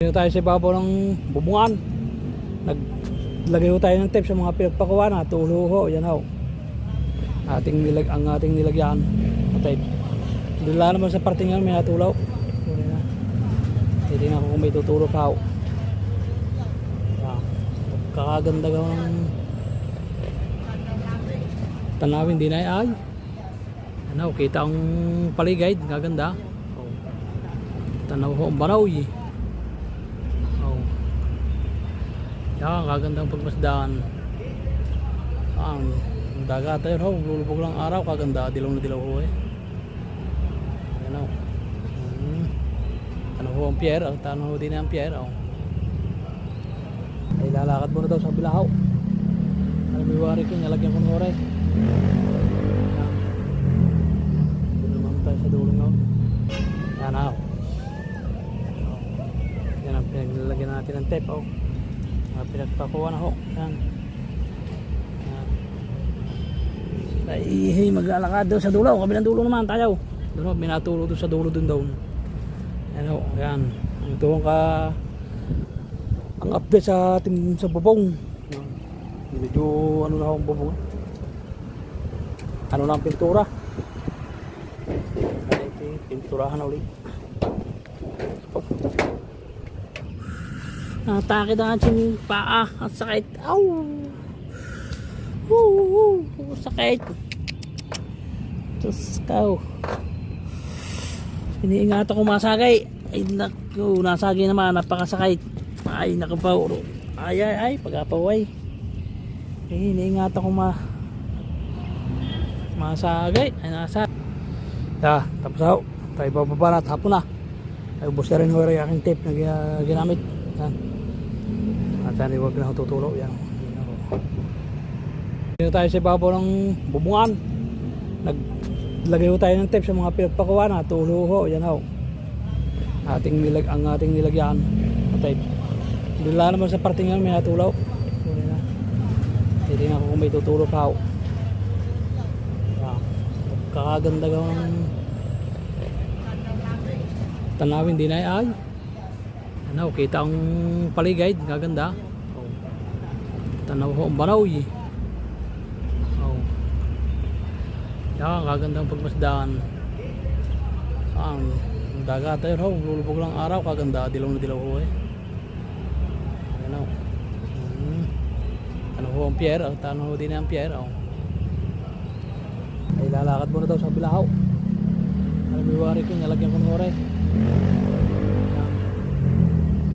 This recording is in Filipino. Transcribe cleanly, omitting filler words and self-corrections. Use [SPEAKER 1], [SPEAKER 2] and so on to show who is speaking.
[SPEAKER 1] Dito tayo sa ibabaw ng bubungan. Naglagay ho tayo ng tape sa mga pinagpakuha na. Tulo ho, yan ho. Ang ating nilagyan na tape. Dula naman sa parting yan, may natulaw. Titignan ko kung may tuturo pa ho. Kakaganda ka ng tanawin din ay. Ano, kita ang paligid, gaganda. Tanaw ho ang banaw eh. Yan, kagandang pagmasdaan. Ang dagat ayun ho, lulubog lang araw, kaganda, dilaw na dilaw ho eh. Yan ho. Ano ho ang pier, tanaw ho din ang pier. Ay lalakad muna daw sa bilahaw. Ano may wari ko, nalagyan ko ng oray. Doon naman tayo sa dulo nga. Yan ho. Yan ang pinaglagyan natin ng tape ho. Pinagpakuha na ho. Yan. Ay maglalakad doon sa dulo. Kabilang dulo naman tayo. Doon ho, binatulo doon sa dulo doon daw. Yan ho. Yan. Ito ang update sa ating sa bubong. Medyo ano na ho ang bubong. Ano na ang pintura. Pinturahan na ulit. Natakit ang ating paa. Ang sakit. Aw! Sakit. Diyos ka. Iniingatan ko masagay. Ay naku, nasagay naman. Napakasakit. Ay naku pa. Ay pag-apaway. Iniingatan ko masagay. Ay nasa. Tapos ako. Tayo bababa na. Hapon na. Ay ubos na rin yung aking tape na ginamit. Yan. At sana huwag na ako tutulo. Yan. Dito tayo sa ibabaw ng bubungan. Naglagay ho tayo ng tape sa mga pinagpakuha na. Tulo ho. Yan ho. Ang ating nilagyan na tape. Dula naman sa parting yan, may natulaw. Titignan ko kung may tuturo pa ho. Kakaganda ka ng tanawin din ay. Ano, kita ang paligid, gaganda. Tanaw ho ang banaw eh. Yan, kagandang pagmasdaan. Ang dagat ayun ho, lulubog lang araw, kaganda, dilaw na dilaw ho eh. Ano. Ano ho ang pier, tanaw ho din ang pier. Ay lalakad muna daw sa bilahaw. Ano may wari ko, nalagyan ko ng oray.